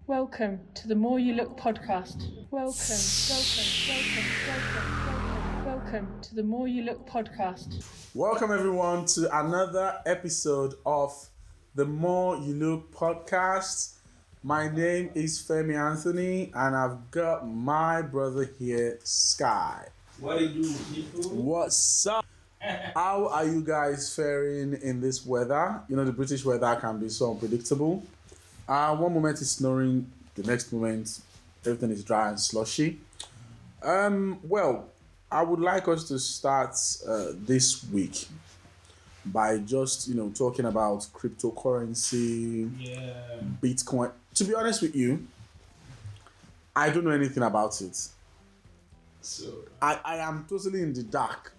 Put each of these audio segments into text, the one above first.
Welcome to the More You Look podcast. Welcome to the More You Look podcast. Welcome everyone to another episode of the More You Look podcast. My name is Femi Anthony and I've got my brother here, Sky. What do you do, people? What's up? How are you guys faring in this weather? You know, the British weather can be so unpredictable. One moment it's snowing, the next moment everything is dry and slushy. Well, I would like us to start this week by just, talking about cryptocurrency, Bitcoin. To be honest with you, I don't know anything about it. So I am totally in the dark.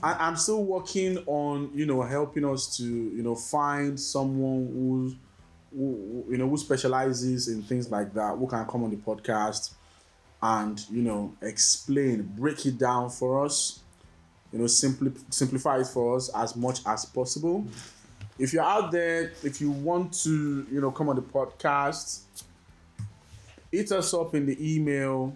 I'm still working on, helping us to, find someone who specializes in things like that, who can come on the podcast and, break it down for us, simplify it for us as much as possible. If you're out there, if you want to, come on the podcast, hit us up in the email.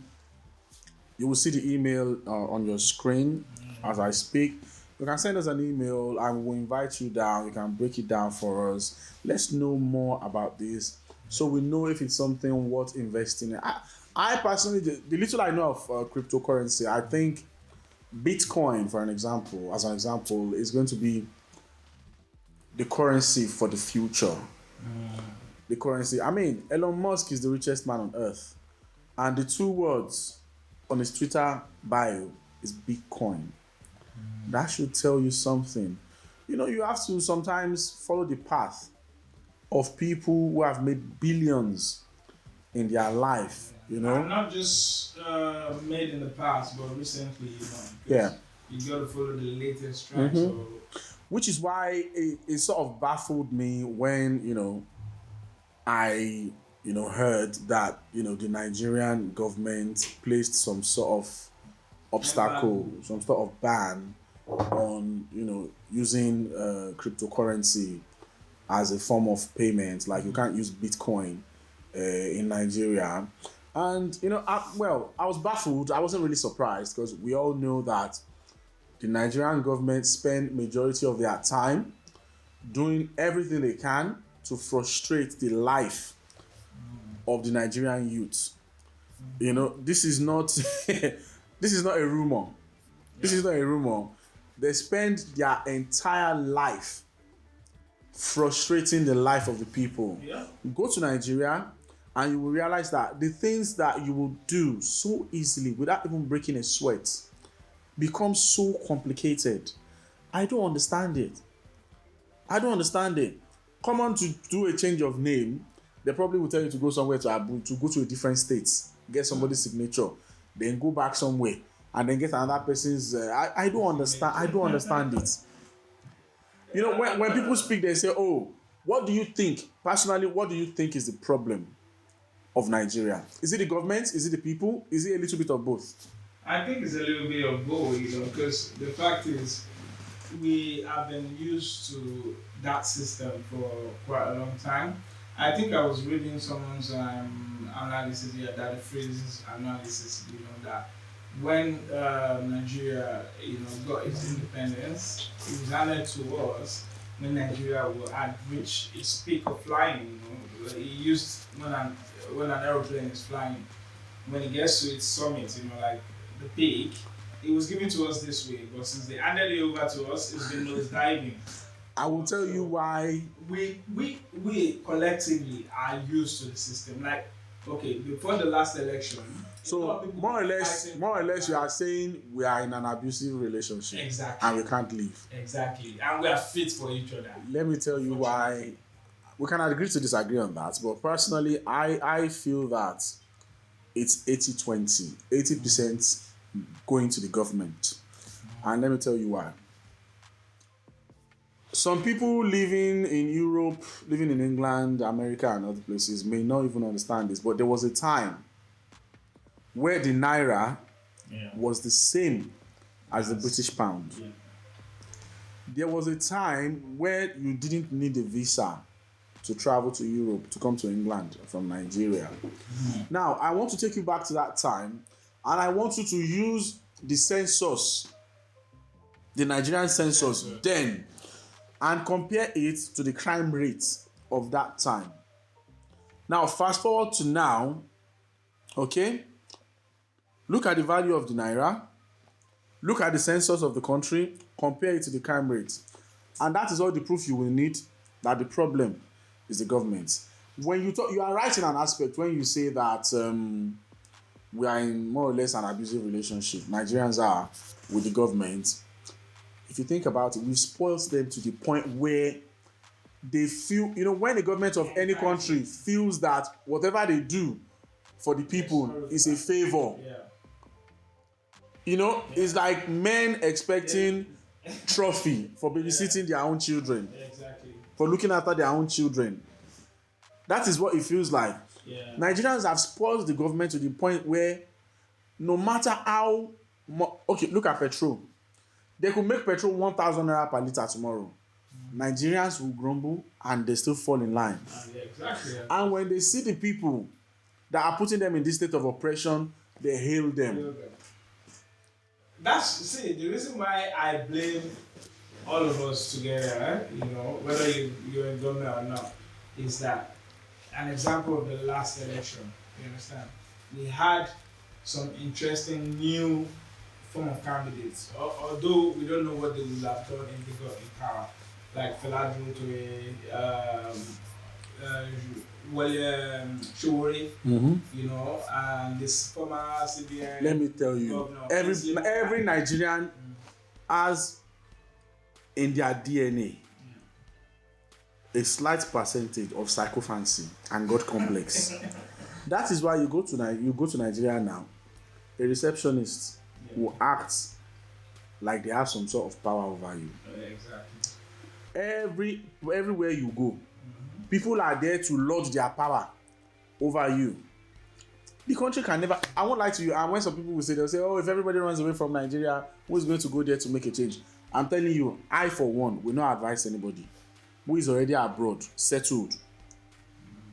You will see the email on your screen as I speak. You can send us an email and we'll invite you down. You can break it down for us. Let's know more about this so we know if it's something worth investing in. I personally, the little I know of cryptocurrency, I think Bitcoin, as an example, is going to be the currency for the future. The currency. I mean, Elon Musk is the richest man on earth. And the two words on his Twitter bio is Bitcoin. That should tell you something. You have to sometimes follow the path of people who have made billions in their life, And not just made in the past, but recently, Yeah. You got to follow the latest trend. So Which is why it sort of baffled me when, I, heard that, the Nigerian government placed some sort of obstacle, some sort of ban on, using cryptocurrency as a form of payment. Like you can't use Bitcoin in Nigeria. And, I was baffled. I wasn't really surprised because we all know that the Nigerian government spend majority of their time doing everything they can to frustrate the life of the Nigerian youth. This is not this is not a rumor. This is not a rumor. They spend their entire life frustrating the life of the people. Yeah. Go to Nigeria and you will realize that the things that you will do so easily without even breaking a sweat become so complicated. I don't understand it. Come on to do a change of name. They probably will tell you to go somewhere to go to a different state, get somebody's signature, then go back somewhere, and then get another person's. I don't understand. I don't understand it. When people speak, they say, "Oh, what do you think personally? What do you think is the problem of Nigeria? Is it the government? Is it the people? Is it a little bit of both?" I think it's a little bit of both, because the fact is, we have been used to that system for quite a long time. I think I was reading someone's analysis here, that the phrases analysis, that when Nigeria, got its independence, it was handed to us when Nigeria had reached its peak of flying. It used when an aeroplane is flying, when it gets to its summit, like the peak, it was given to us this way. But since they handed it over to us, it's been nose diving. I will tell you why. We collectively are used to the system. Like, okay, before the last election. So more or less, you are saying we are in an abusive relationship. Exactly. And we can't leave. Exactly, and we are fit for each other. Let me tell you why. We can agree to disagree on that, but personally, I feel that it's 80-20, 80% going to the government, and let me tell you why. Some people living in Europe, living in England, America, and other places may not even understand this, but there was a time where the Naira was the same as the British pound. There was a time where you didn't need a visa to travel to Europe, to come to England from Nigeria. Now, I want to take you back to that time, and I want you to use the census, the Nigerian census then, and compare it to the crime rate of that time. Now, fast forward to now, okay? Look at the value of the naira, look at the census of the country, compare it to the crime rate. And that is all the proof you will need that the problem is the government. When you talk, you are right in an aspect when you say that we are in more or less an abusive relationship. Nigerians are with the government. If you think about it, we've spoiled them to the point where they feel, when the government of any country feels that whatever they do for the people is a favor. It's like men expecting trophy for babysitting their own children, for looking after their own children. That is what it feels like. Nigerians have spoiled the government to the point where no matter how okay, look at petrol. They could make petrol 1,000 naira per litre tomorrow. Nigerians will grumble and they still fall in line. And when they see the people that are putting them in this state of oppression, they hail them. That's the reason why I blame all of us together, whether you're in government or not, is that an example of the last election, you understand? We had some interesting new form of candidates, although we don't know what they would have done if they got in power, like Fulani William Shuri, and this former CBN. Let me tell you, every Nigerian has in their DNA a slight percentage of psychophancy and God complex. That is why you go to Nigeria now, a receptionist will act like they have some sort of power over you. Exactly. Everywhere you go, people are there to lord their power over you. The country can never. I won't lie to you. And when some people will say, they'll say, "Oh, if everybody runs away from Nigeria, who is going to go there to make a change?" I'm telling you, I for one will not advise anybody who is already abroad, settled,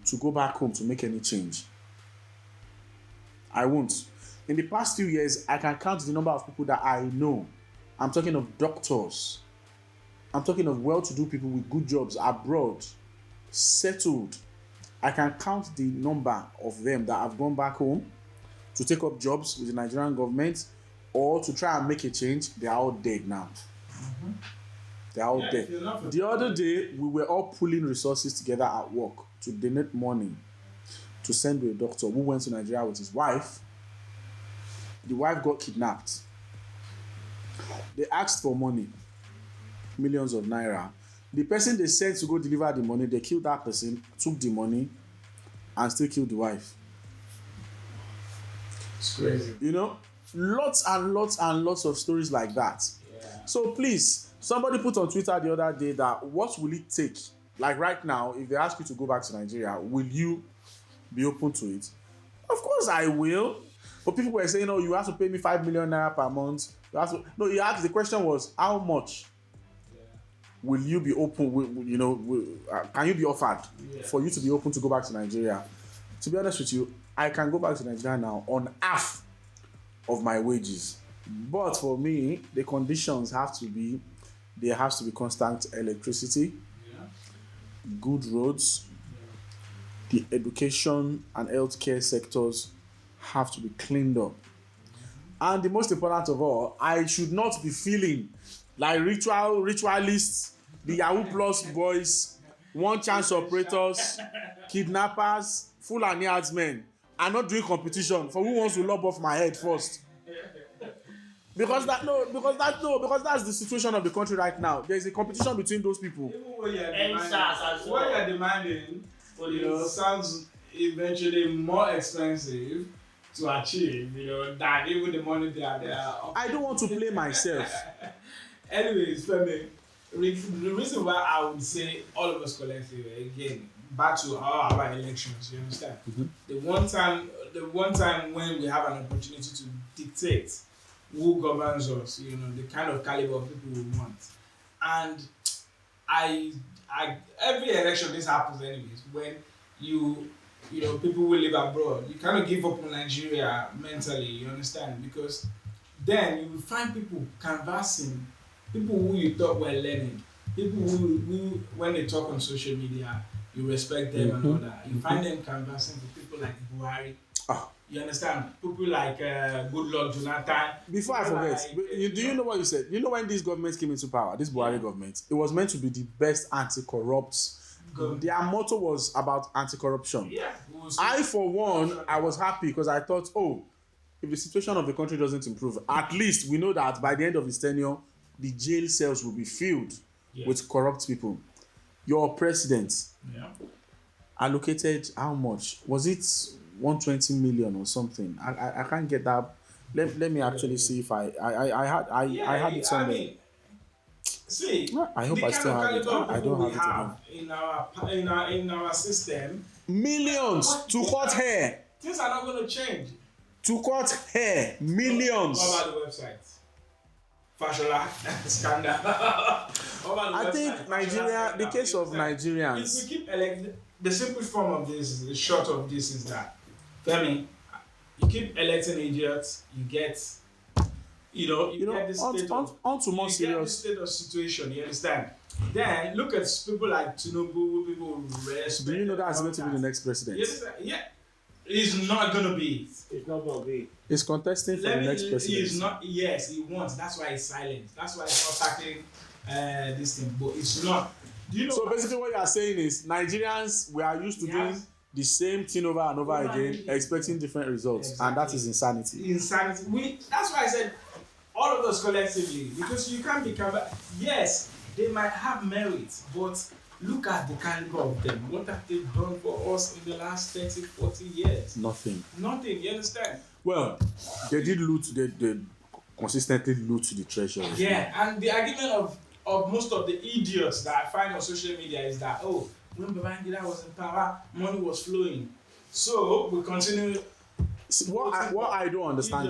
to go back home to make any change. I won't. In the past few years, I can count the number of people that I know. I'm talking of doctors. I'm talking of well-to-do people with good jobs abroad, settled. I can count the number of them that have gone back home to take up jobs with the Nigerian government or to try and make a change. They are all dead now. They are all dead. The other day, we were all pulling resources together at work to donate money to send to a doctor who went to Nigeria with his wife. The wife got kidnapped. They asked for money, millions of naira. The person they sent to go deliver the money, they killed that person, took the money, and still killed the wife. It's crazy. Lots and lots and lots of stories like that. Yeah. So please, somebody put on Twitter the other day that what will it take? Like right now, if they ask you to go back to Nigeria, will you be open to it? Of course I will. But people were saying, you have to pay me 5 million naira per month. The question was, how much will you be open, can you be offered for you to be open to go back to Nigeria? To be honest with you, I can go back to Nigeria now on half of my wages. But for me, the conditions have to be, there has to be constant electricity, good roads, the education and healthcare sectors have to be cleaned up. And the most important of all, I should not be feeling like ritualists, the Yahoo Plus boys, one chance operators, kidnappers, Fulani Herdsmen are not doing competition for who wants to lob off my head first. Because that's the situation of the country right now. There is a competition between those people. Even what you're demanding, sounds eventually more expensive to achieve, than even the money they are. I don't want to play myself. Anyways, Femi, the reason why I would say all of us collectively, again, back to our elections, you understand? Mm-hmm. The one time when we have an opportunity to dictate who governs us, the kind of caliber of people we want. And I every election this happens anyways. When people will live abroad, you cannot give up on Nigeria mentally. You understand? Because then you will find people canvassing, people who you thought were learning, people who when they talk on social media, you respect them and all that. You find them canvassing for people like Buhari. You understand? People like Goodluck Jonathan. Before I forget, do you know what you said? You know when this government came into power, this Buhari government, it was meant to be the best anti-corrupt. Their motto was about anti-corruption. Yeah. I, for one, I was happy because I thought, if the situation of the country doesn't improve, at least we know that by the end of his tenure, the jail cells will be filled with corrupt people. Your president allocated how much? Was it 120 million or something? I can't get that. Let me actually see if I had it somewhere. I hope I still have it. I don't have it in our system. Millions to cut hair. Things are not going to change. To cut hair, millions. What about the website? Fashola scandal. I think Nigeria, the case of Nigerians. If we keep electing, the simple form of this, the short of this is that, Femi, you keep electing idiots, you get, get this state of situation. You understand? Then look at people like Tinubu, people rest. Do you know that's going to be the next president? Yeah. He's not going to be. It's not going to be. He's contesting for the next president. He's not. Yes, he wants. That's why he's silent. That's why he's not tackling this thing. But it's not. Do you know? So basically, what you are saying is Nigerians, we are used to doing the same thing over and over again, expecting different results, and that is insanity. Insanity. That's why I said all of us collectively, because you can't be. Yes, they might have merit, but look at the caliber of them. What have they done for us in the last 30, 40 years? Nothing. You understand? Well, they did loot. They consistently loot the treasury. Yeah, and the argument of most of the idiots that I find on social media is that, when Babangida was in power, money was flowing. So we continue. What I don't understand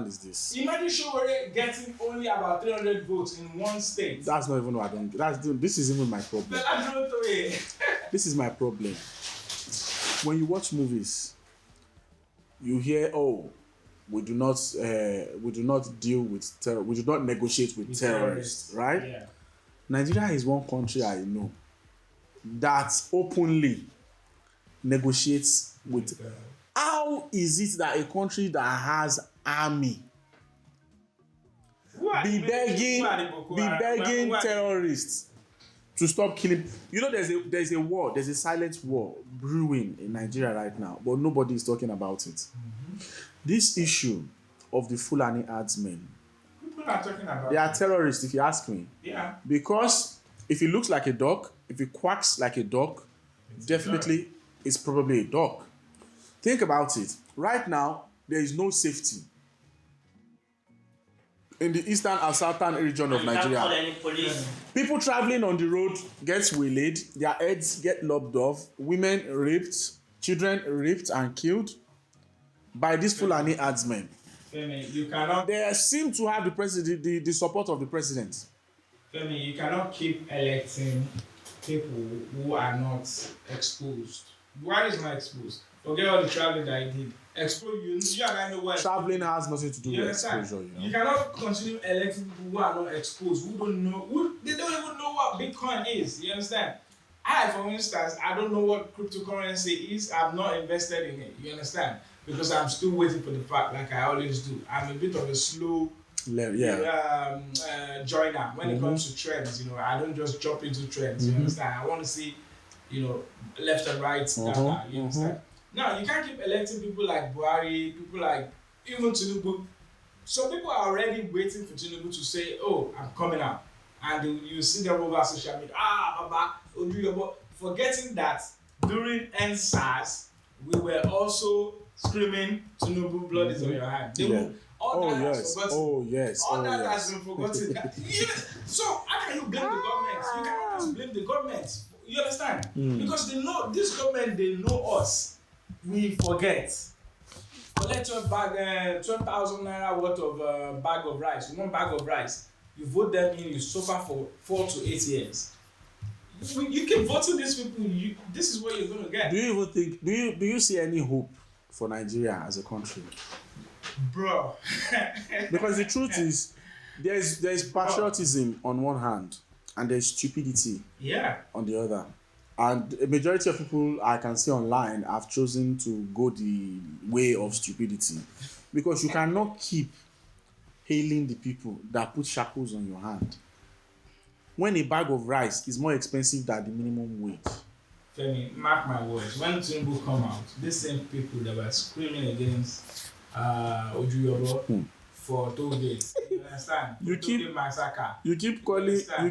is this. Imagine Showore getting only about 300 votes in one state. That's not even what I don't. This is even my problem. But I don't know. This is my problem. When you watch movies, you hear, we do not deal with terror. We do not negotiate with terrorists, right? Yeah. Nigeria is one country I know that openly negotiates with. How is it that a country that has army be begging terrorists to stop killing? You know, there's a war, there's a silent war brewing in Nigeria right now, but nobody is talking about it. Mm-hmm. This issue of the Fulani Herdsmen, people are talking about. They are terrorists, if you ask me. Yeah. Because if it looks like a dog, if it quacks like a dog, definitely it's probably a dog. Think about it. Right now, there is no safety in the eastern and southern region of Nigeria. People traveling on the road get waylaid, their heads get lopped off, women raped, children raped and killed by these Fulani Herdsmen. Femi, you cannot. They seem to have the support of the president. Femi, you cannot keep electing people who are not exposed. Why is not exposed? Forget all the traveling that he did. You and I know what traveling has nothing to do with exposure. You cannot continue electing people who are not exposed, who don't know, they don't even know what Bitcoin is. You understand? For instance, I don't know what cryptocurrency is. I've not invested in it. You understand? Because I'm still waiting for the fact, like I always do. I'm a bit of a slow joiner when it comes to trends. I don't just jump into trends. You understand? I want to see, left and right data. You understand? Now, you can't keep electing people like Buhari, people like even Tinubu. So people are already waiting for Tinubu to say, I'm coming out. And you see them over social media, Baba, forgetting that during NSAS, we were also screaming, Tinubu, blood is on your hand. All that has been forgotten. So how can you blame the government? You cannot just blame the government. You understand? Because they know, this government, they know us. We forget. Collect your bag, 12,000 naira worth of bag of rice. One bag of rice. You vote them in, you suffer for 4 to 8 years. You keep voting these people. This is what you're gonna get. Do you even think? Do you see any hope for Nigeria as a country? Bro. Because the truth is, there's patriotism on one hand, and there's stupidity on the other. And a majority of people I can see online have chosen to go the way of stupidity, because you cannot keep hailing the people that put shackles on your hand when a bag of rice is more expensive than the minimum wage. Femi, mark my words. When Tinubu come out, these same people that were screaming against Ojuyobo for toll gates, you understand? You keep calling it. You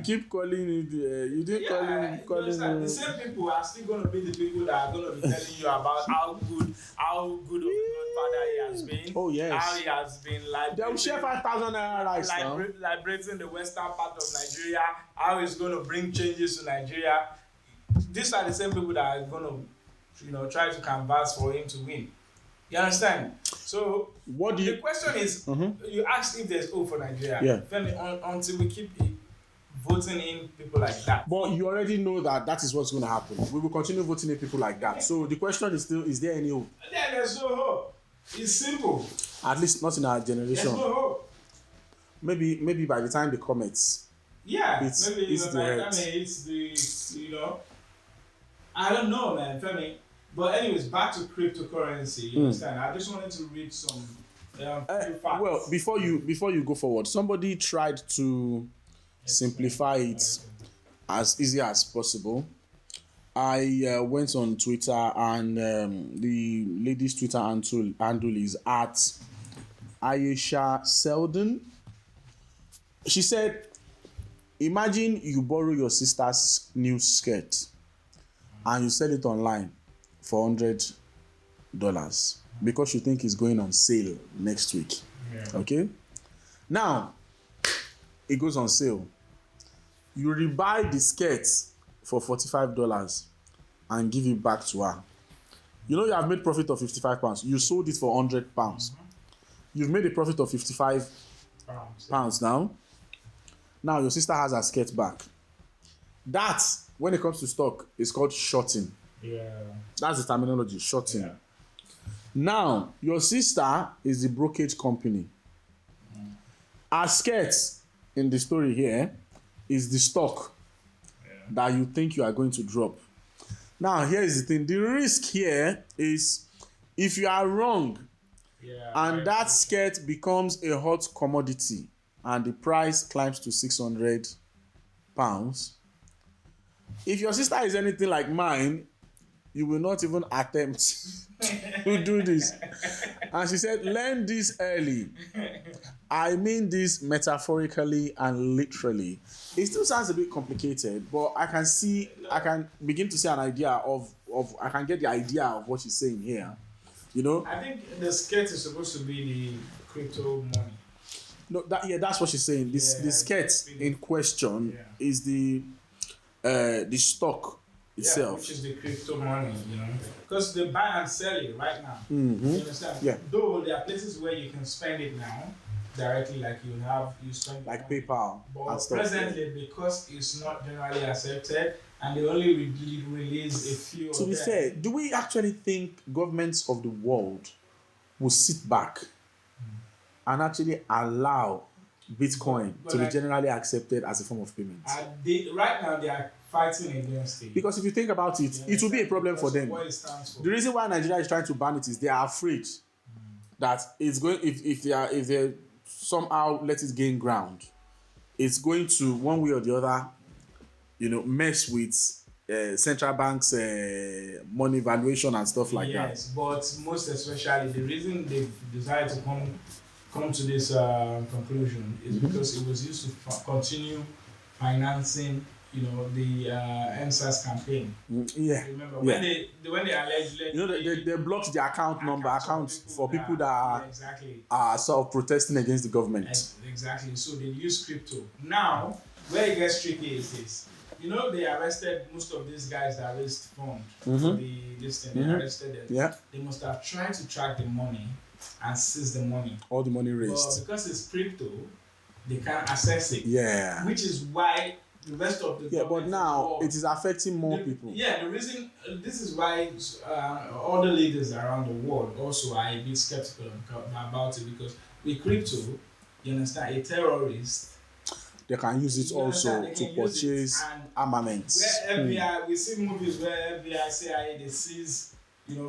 didn't call him. The same people are still going to be the people that are going to be telling you about how good of a godfather he has been. Oh yes. How he has been They will share 5,000 naira rice now. Liberating the western part of Nigeria. How he's going to bring changes to Nigeria. These are the same people that are going to, try to canvass for him to win. You understand? So the question is, you asked if there's hope for Nigeria. Yeah. Femi, until we keep voting in people like that. But you already know that is what's going to happen. We will continue voting in people like that. So the question is still: is there any hope? Yeah, there's no hope. It's simple. At least not in our generation. There's no hope. Maybe by the time the comets. Yeah, it's maybe the it's the I don't know, man, Femi. But anyways, back to cryptocurrency. You understand? I just wanted to read some few facts. Well, before you go forward, somebody tried to simplify it as easy as possible. I went on Twitter, and the lady's Twitter handle is at Ayesha Selden. She said, imagine you borrow your sister's new skirt and you sell it online for $100 because you think it's going on sale next week. Yeah. Okay? Now, it goes on sale. You rebuy the skirt for $45 and give it back to her. You know you have made profit of £55. You sold it for £100. You've made a profit of £55 now. Now your sister has her skirt back. That, when it comes to stock, is called shorting. Yeah. That's the terminology, shorting. Yeah. Now, your sister is the brokerage company. Her skirt in the story here is the stock that you think you are going to drop. Now, here is the thing. The risk here is if you are wrong and that skirt becomes a hot commodity and the price climbs to £600, if your sister is anything like mine, you will not even attempt to do this. And she said, learn this early. I mean this metaphorically and literally. It still sounds a bit complicated, but I can begin to see an idea of I can get the idea of what she's saying here. You know? I think the skirt is supposed to be the crypto money. No, that's what she's saying. The skirt in question is the stock itself. Yeah, which is the crypto money, because they buy and sell it right now. Mm-hmm. You understand? Yeah. Though there are places where you can spend it now directly, like you spend it like now. PayPal. But and stuff. presently, because it's not generally accepted, and they only release a few. To be fair, do we actually think governments of the world will sit back and actually allow Bitcoin to be generally accepted as a form of payment? Right now, they are fighting against it. Because if you think about it, it will be a problem for them. What it stands for. The reason why Nigeria is trying to ban it is they are afraid that it's going if they somehow let it gain ground, it's going to one way or the other, mess with central banks' money valuation and stuff like that. Yes, but most especially the reason they decided to come to this conclusion is because it was used to continue financing, the NSAS campaign. Remember when they allegedly they blocked the accounts for people that are sort of protesting against the government. Exactly. So they use crypto. Now, where it gets tricky is this. They arrested most of these guys that raised funds for this thing. They arrested them. Yeah. They must have tried to track the money and seize the money. All the money raised. But because it's crypto, they can't access it. Yeah. Which is why the rest of the Yeah, but now it is affecting more the, people. Yeah, the reason this is why other leaders around the world also are a bit skeptical about it, because with crypto, you understand, a terrorist, They can use it also to purchase armaments. Where FBI, we see movies where FBI, CIA, they seize,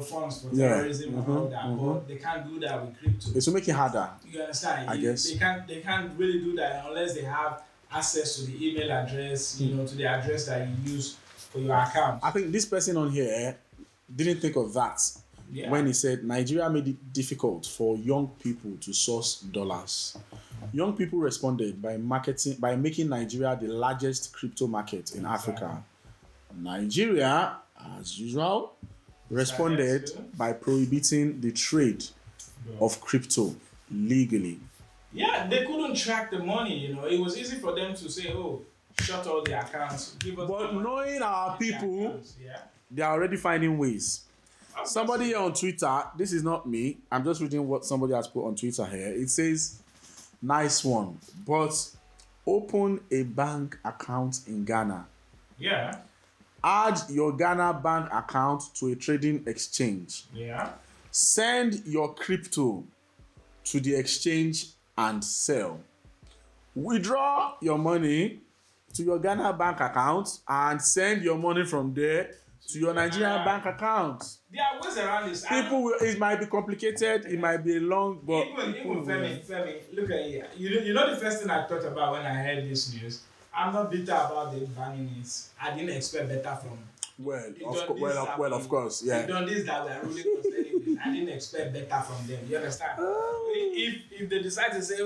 funds for terrorism and all that, but they can't do that with crypto. It's to make it harder. You understand? I guess they can't really do that unless they have access to the email address, to the address that you use for your account. I think this person on here didn't think of that when he said Nigeria made it difficult for young people to source dollars. Young people responded by making Nigeria the largest crypto market in Africa. Nigeria, as usual, responded by prohibiting the trade of crypto legally. Yeah, they couldn't track the money, It was easy for them to say, oh, shut all the accounts. But knowing our people, they are already finding ways. Somebody here on Twitter, this is not me, I'm just reading what somebody has put on Twitter here. It says, nice one, but open a bank account in Ghana. Yeah. Add your Ghana bank account to a trading exchange. Yeah. Send your crypto to the exchange and sell. Withdraw your money to your Ghana bank account and send your money from there to your Nigerian bank account. There are ways around this. It might be complicated, it might be long, but even Femi, look at it. You know the first thing I thought about when I heard this news? I'm not bitter about them banning it. I didn't expect better from. Of course, yeah. They've done this that we are ruling concerning this. I didn't expect better from them. You understand? If they decide to say,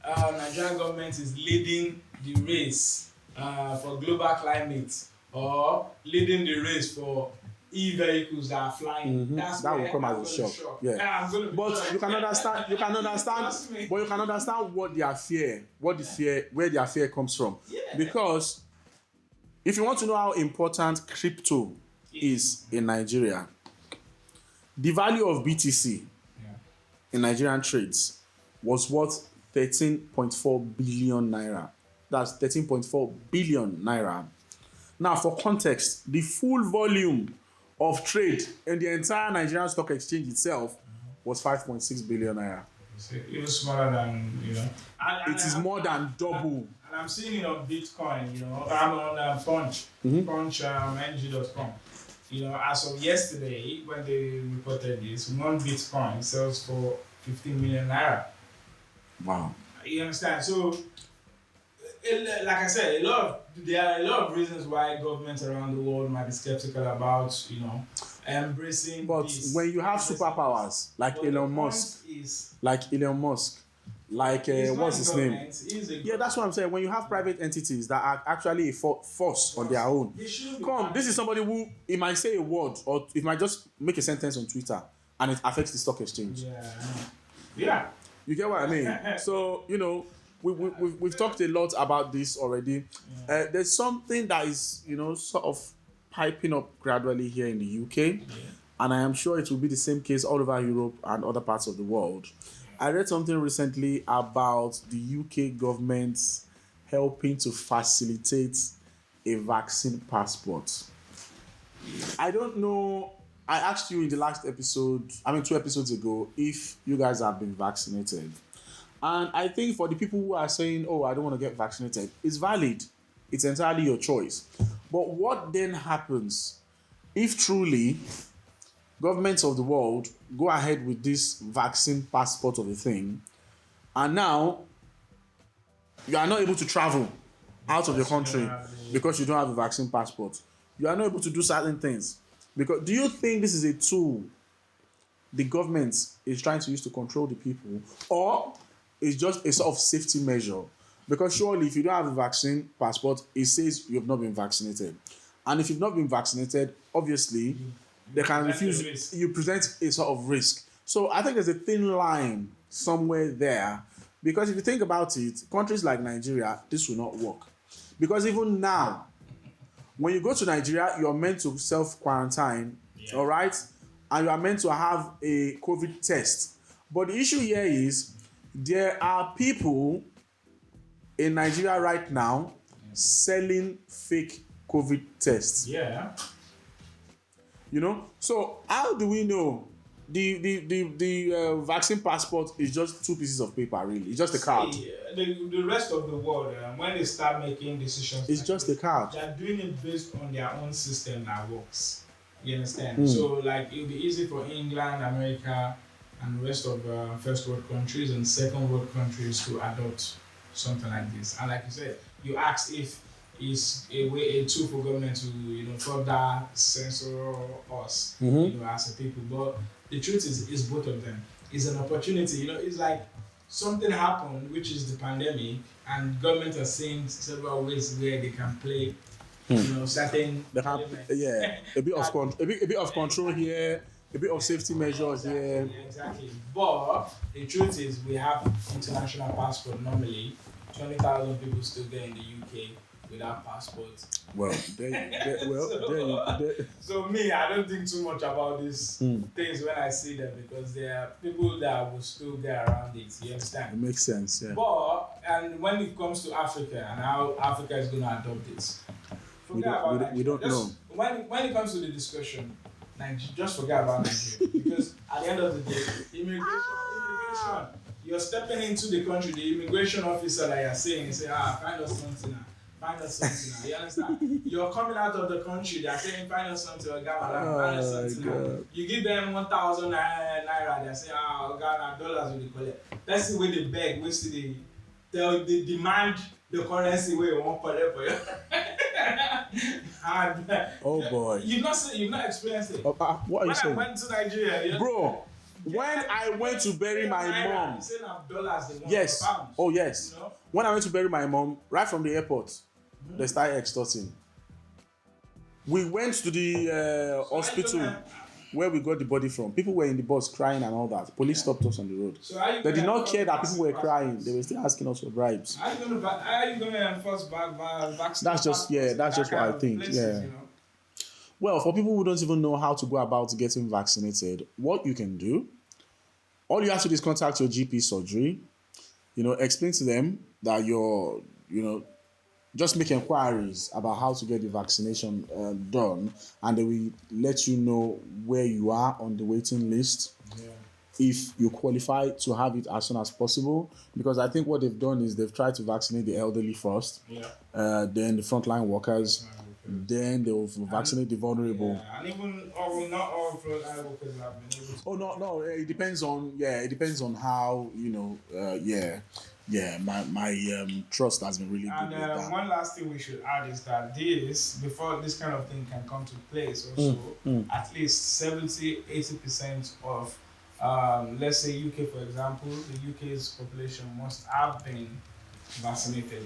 Nigerian government is leading the race for global climate, or leading the race for e-vehicles that are flying, that will come as a shock. Yeah. But you can understand. But you can understand where their fear comes from. Yeah. Because if you want to know how important crypto is in Nigeria, the value of BTC in Nigerian trades was worth 13.4 billion naira. That's 13.4 billion naira. Now, for context, the full volume of trade in the entire Nigerian stock exchange itself was 5.6 billion naira. Even smaller than, It is more than double. And I'm seeing it on Bitcoin, I'm on Punch, ng.com. As of yesterday, when they reported this, one Bitcoin sells for 15 million naira. Wow. You understand? So, like I said, there are a lot of reasons why governments around the world might be skeptical about, embracing. But this. when you have superpowers like Elon Musk, what's his name? Yeah, that's what I'm saying. When you have private entities that are actually a force on their own, this is somebody who it might say a word or it might just make a sentence on Twitter and it affects the stock exchange. Yeah. You get what I mean? So we've talked a lot about this already. There's something that is sort of piping up gradually here in the UK, and I am sure it will be the same case all over Europe and other parts of the world. I read something recently about the UK government helping to facilitate a vaccine passport. I don't know. I asked you in the last episode, 2 episodes ago, if you guys have been vaccinated. And I think for the people who are saying, I don't want to get vaccinated, it's valid. It's entirely your choice. But what then happens if truly governments of the world go ahead with this vaccine passport of a thing, and now you are not able to travel out of the country because you don't have a vaccine passport? You are not able to do certain things. Because do you think this is a tool the government is trying to use to control the people, or it's just a sort of safety measure? Because surely if you don't have a vaccine passport, it says you have not been vaccinated. And if you've not been vaccinated, obviously, they can refuse. You present a sort of risk. So I think there's a thin line somewhere there. Because if you think about it, countries like Nigeria, this will not work. Because even now, when you go to Nigeria, you're meant to self-quarantine, all right? And you are meant to have a COVID test. But the issue here is there are people in Nigeria right now selling fake COVID tests. Yeah. You know, so how do we know the vaccine passport is just 2 pieces of paper? Really, it's just a card. The rest of the world, when they start making decisions, It's just a card. They're doing it based on their own system that works. You understand? So, like, it'll be easy for England, America, and the rest of first world countries and second world countries to adopt something like this. And like you said, you ask if it's a tool for government to further censor us, as a people. But the truth is both of them. It's an opportunity. It's like something happened, which is the pandemic, and government are seeing several ways where they can play, certain elements. Yeah, a bit of control here, a bit of safety measures here. Exactly. But the truth is, we have international passport normally. 20,000 people still there in the UK without passports. Well, So me, I don't think too much about these things when I see them, because there are people that will still get around it. You understand? It makes sense, yeah. But and when it comes to Africa and how Africa is going to adopt it, we don't know. When it comes to the discussion, just forget about Nigeria, because at the end of the day, immigration. You're stepping into the country, the immigration officer that you're saying, find us something now. Find us something now. You understand? You're coming out of the country, they're saying, find us something, find us something now. You give them 1,000 naira, they're saying, God, dollars will collect. Let's see where they beg, where see they demand the currency where you want to collect for you. Oh boy. You've not experienced it. What are you saying? When I went to Nigeria, bro. When I went to bury my mom, yes, pounds, oh yes. When I went to bury my mom, right from the airport, they started extorting. We went to the hospital where we got the body from. People were in the bus crying and all that. Police stopped us on the road. So they did not care that people were crying. They were still asking us for bribes. How are you going to enforce vaccine? That's just what I think. Places, Well, for people who don't even know how to go about getting vaccinated, what you can do, all you have to do is contact your GP surgery, explain to them that you're, just make inquiries about how to get the vaccination done, and they will let you know where you are on the waiting list. Yeah. If you qualify to have it as soon as possible, because I think what they've done is they've tried to vaccinate the elderly first, then the frontline workers, then they will vaccinate the vulnerable. Yeah, and even not all frontline workers have been able to. Oh no! It depends on how my trust has been really good with that. One last thing we should add is that before this kind of thing can come to place, also at least 70-80% of let's say UK, for example, the UK's population must have been vaccinated.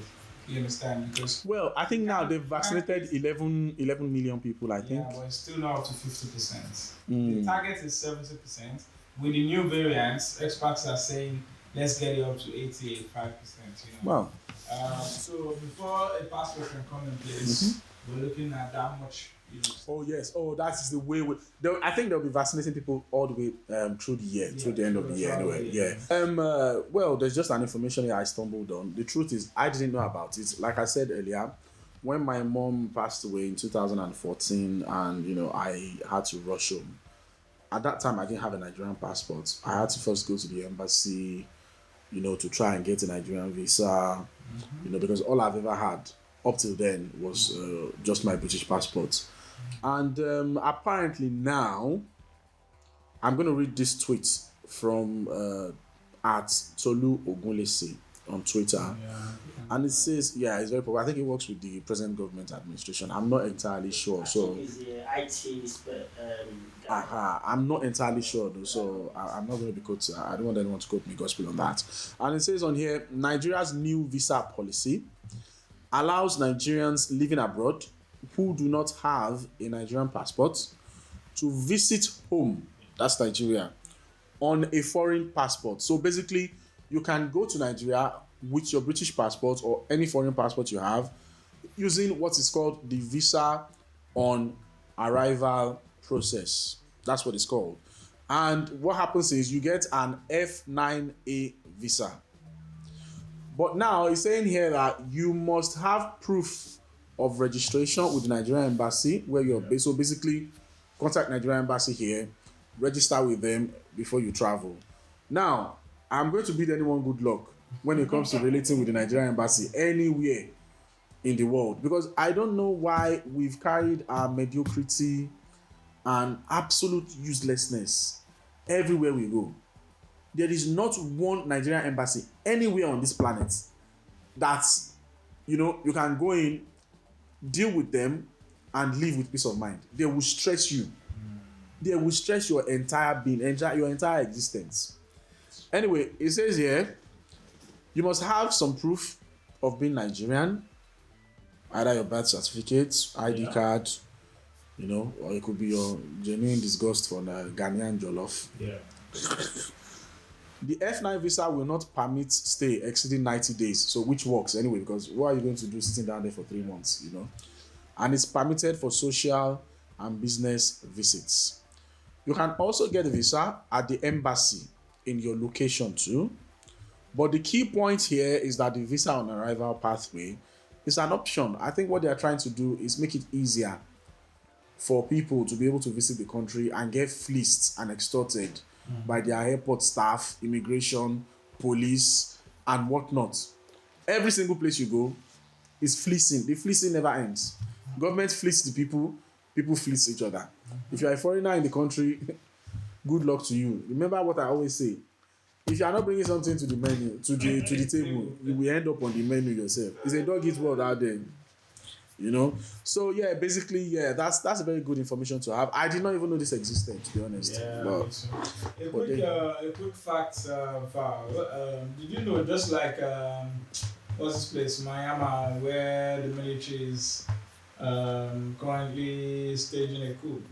You understand? Because I think now they've vaccinated 11 million people, I think. Yeah, but it's still not up to 50%. The target is 70%. With the new variants, experts are saying let's get it up to 80-85%. Wow. So before a passport can come in place, we're looking at that much. Oh yes. Oh, that is the way. I think they'll be vaccinating people all the way through the year, through the end of the year. Anyway, yeah. There's just an information here I stumbled on. The truth is, I didn't know about it. Like I said earlier, when my mom passed away in 2014, and I had to rush home. At that time, I didn't have a Nigerian passport. I had to first go to the embassy, to try and get a Nigerian visa, because all I've ever had up till then was just my British passport. And apparently now, I'm going to read this tweet from at Tolu Ogunlese on Twitter. And it says, it's very popular. I think it works with the present government administration. I'm not entirely sure. So he's the IT I'm not entirely sure though. So I'm not going to be quoted. I don't want anyone to quote me gospel on that. And it says on here, Nigeria's new visa policy allows Nigerians living abroad who do not have a Nigerian passport to visit home, that's Nigeria, on a foreign passport. So basically, you can go to Nigeria with your British passport or any foreign passport you have using what is called the visa on arrival process. That's what it's called. And what happens is you get an F9A visa. But now it's saying here that you must have proof of registration with the Nigerian embassy where you're based. So basically, contact Nigerian embassy here, register with them before you travel. Now, I'm going to bid anyone good luck when it comes to relating with the Nigerian embassy anywhere in the world, because I don't know why we've carried our mediocrity and absolute uselessness everywhere we go. There is not one Nigerian embassy anywhere on this planet that, you can go in, deal with them, and live with peace of mind. They will stress you. They will stress your entire being, your entire existence. Anyway, it says here, you must have some proof of being Nigerian, either your birth certificate, ID card, or it could be your genuine disgust for the Ghanaian jollof. Yeah. The F9 visa will not permit stay exceeding 90 days, so which works anyway, because what are you going to do sitting down there for 3 months, And it's permitted for social and business visits. You can also get a visa at the embassy in your location too. But the key point here is that the visa on arrival pathway is an option. I think what they are trying to do is make it easier for people to be able to visit the country and get fleeced and extorted by their airport staff, immigration, police, and whatnot. Every single place you go is fleecing. The fleecing never ends. Government fleece the people, people fleece each other. If you're a foreigner in the country, good luck to you. Remember what I always say. If you are not bringing something to the menu, to the table, you will end up on the menu yourself. It's a dog eat world out there. So yeah, basically, that's a very good information to have. I did not even know this existed, to be honest. A quick fact, did you know, just like what's this place, Miami, where the military is currently staging a coup,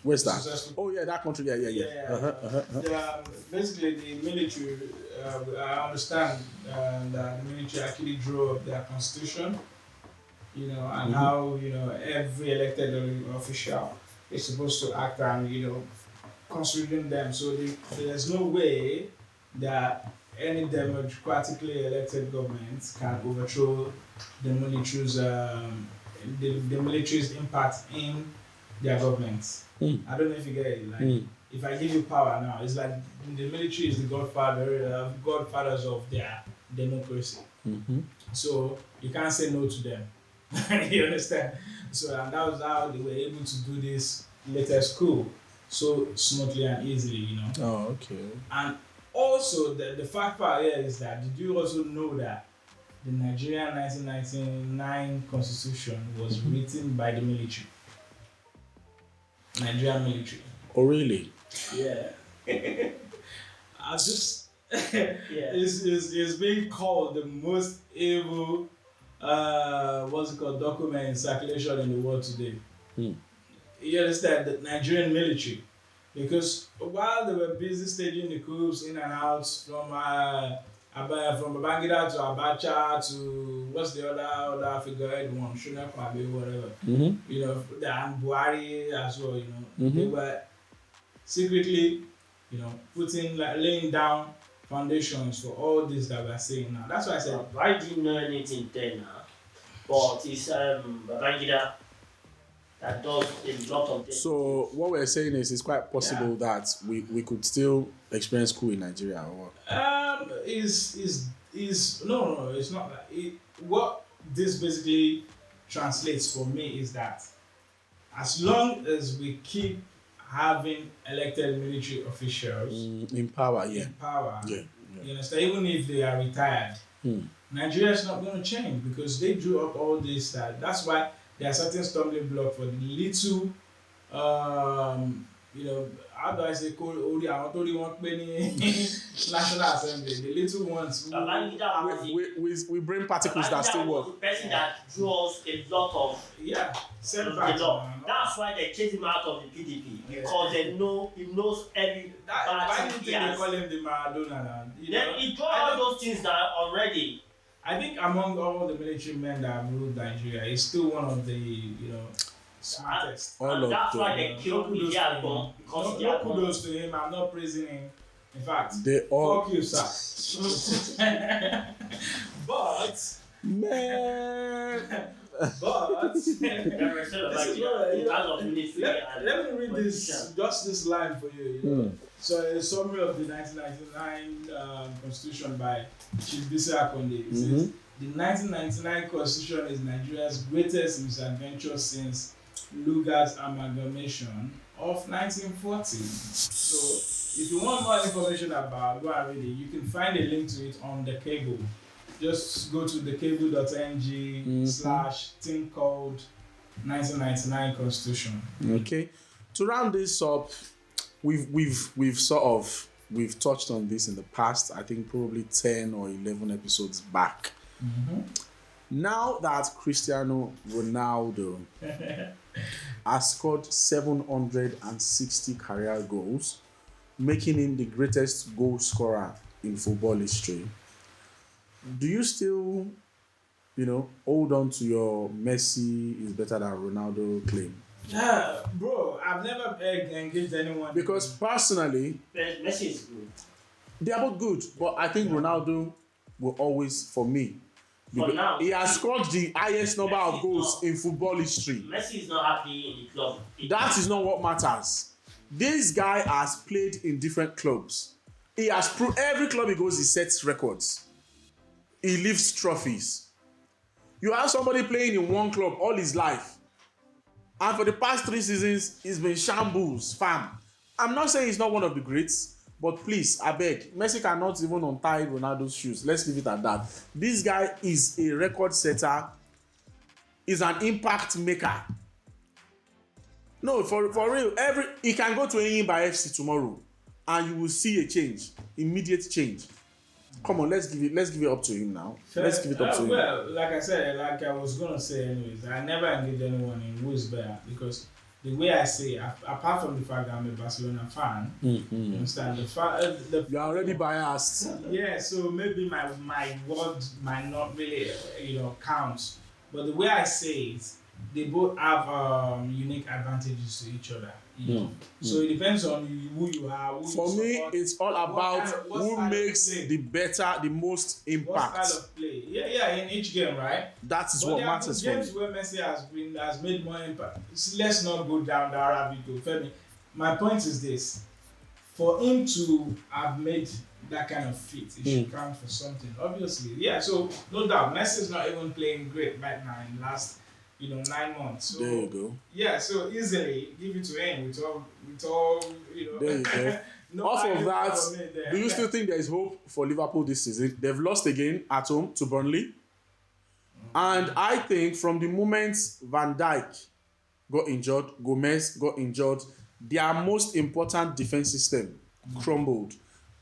Where's that? Oh yeah, that country. Yeah. Basically, the military. I understand that the military actually drew up their constitution. And how every elected official is supposed to act and considering them. So there's no way that any democratically elected government can overthrow the military's impact in their government. I don't know if you get it. Like, if I give you power now, it's like the military is the godfathers of their democracy. So you can't say no to them. You understand? So, and that was how they were able to do this latest coup so smoothly and easily, Oh, okay. And also, the fact part here is that, did you also know that the Nigerian 1999 constitution was written by the military? Nigerian military. Oh, really? Yeah. I just... it's being called the most evil document in circulation in the world today. You understand? The Nigerian military, because while they were busy staging the coups in and out from Babangida to Abacha to what's the other figurehead one, Shuna Kwabe, whatever. And Buhari as well. They were secretly, laying down foundations for all this that we are saying now. That's why I said, I didn't know anything then, but it's Babangida that does a lot of this. So what we're saying is it's quite possible that we could still experience coup in Nigeria or what? No, it's not that. What this basically translates for me is that as long as we keep having elected military officials in power, you understand, even if they are retired, Nigeria is not going to change because they drew up all this. That's why there are certain stumbling blocks for the little, how do I say, National Assembly, the little ones. We bring particles that still work. The person that draws a lot of setbacks. That's why they chase him out of the PDP because they know he knows every. Why do you think they call him the Maradona? He draws all those things down already. I think among all the military men that have ruled Nigeria, he's still one of the smartest. That's why they killed me because no kudos to him. I'm not praising him. In fact, They all. fuck you, sir. But, Man. but, let me read this, just this line for you. You know? So, a summary of the 1999 Constitution by Chief Bisi Akonde. It says, the 1999 Constitution is Nigeria's greatest misadventure since Lugard's amalgamation of 1940. So, if you want more information about go and read it, you can find a link to it on the cable. Just go to thecable.ng slash thing called 1999 Constitution. Okay. To round this up, we've touched on this in the past. I think probably 10 or 11 episodes back. Now that Cristiano Ronaldo has scored 760 career goals, making him the greatest goal scorer in football history, do you still, hold on to your Messi is better than Ronaldo claim? Yeah, bro, I've never engaged anyone. Because personally, Messi is good. they are both good, but I think Ronaldo will always, for me, For now, he has scored the highest number Messi of goals in football history. Messi is not happy in the club. That is not what matters. This guy has played in different clubs. He has proved every club he goes, he sets records. He lifts trophies. You have somebody playing in one club all his life, and for the past 3 seasons, he's been shambles, fam. I'm not saying he's not one of the greats, but please, I beg, Messi cannot even untie Ronaldo's shoes. Let's leave it at that. This guy is a record setter, is an impact maker. No, for real, he can go to Enyimba FC tomorrow, and you will see a change, immediate change. Come on, let's give it up to him now. Let's give it up to him. Well, like I said, like I was gonna say anyways, I never engage anyone in who is better because the way I say, apart from the fact that I'm a Barcelona fan, you understand You're already biased. Yeah, so maybe my word might not really count, but the way I say it, they both have unique advantages to each other. So it depends on who you are. For me, it's all about who makes the most impact. What style of play? Yeah, in each game, right? That is what matters for me. Games where Messi has made more impact. Let's not go down the Arabic road. Femi, my point is this: for him to have made that kind of feat, it should count for something. Obviously, yeah. So no doubt, Messi is not even playing great right now in the last 9 months. So, there you go. Yeah, so easily give it to him with all There you go. No Off of that, do you still think there is hope for Liverpool this season? They've lost again at home to Burnley. And I think from the moment Van Dijk got injured, Gomez got injured, their most important defense system crumbled.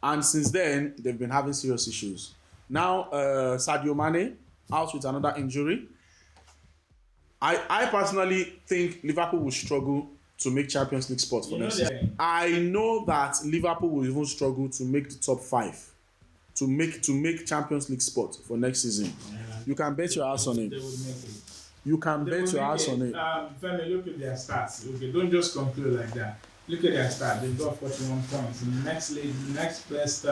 And since then, they've been having serious issues. Now, Sadio Mane out with another injury. I personally think Liverpool will struggle to make Champions League spots for next season. I know that Liverpool will even struggle to make the top 5, to make Champions League spots for next season. Yeah. You can bet your ass on it. They will make it. You can bet your ass on it. Femi, look at their stats. Okay, don't just conclude like that. Look at their stats. They've got 41 points. In the next best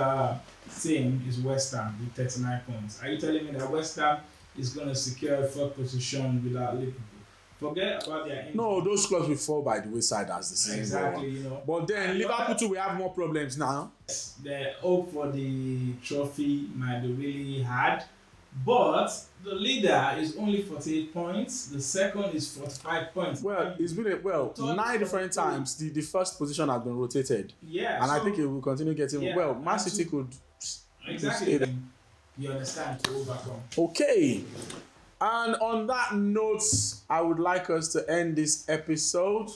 team is West Ham with 39 points. Are you telling me that West Ham is going to secure a 4th position without Liverpool? Forget about their injury. No, those clubs will fall by the wayside as the season exactly, goes on. But then Liverpool too will have more problems now. The hope for the trophy might be really hard, but the leader is only 48 points. The second is 45 points. Well, it's been 9 different times. The first position has been rotated. Yeah, and I think it will continue getting. Yeah, well, Man City could. Exactly. You understand, to overcome. Okay. And on that note, I would like us to end this episode.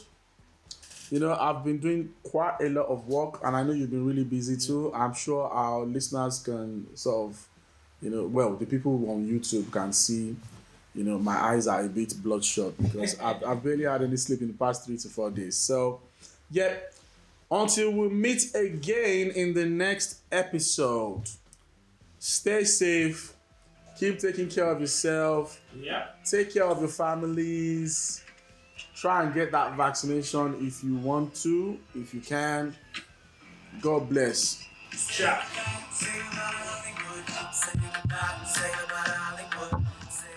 I've been doing quite a lot of work, and I know you've been really busy too. I'm sure our listeners can sort of, the people on YouTube can see, my eyes are a bit bloodshot because I've barely had any sleep in the past 3 to 4 days. So, yeah, until we meet again in the next episode, stay safe. Keep taking care of yourself. Yeah. Take care of your families. Try and get that vaccination if you want to, if you can. God bless. Ciao. Say about Hollywood, say about Hollywood, say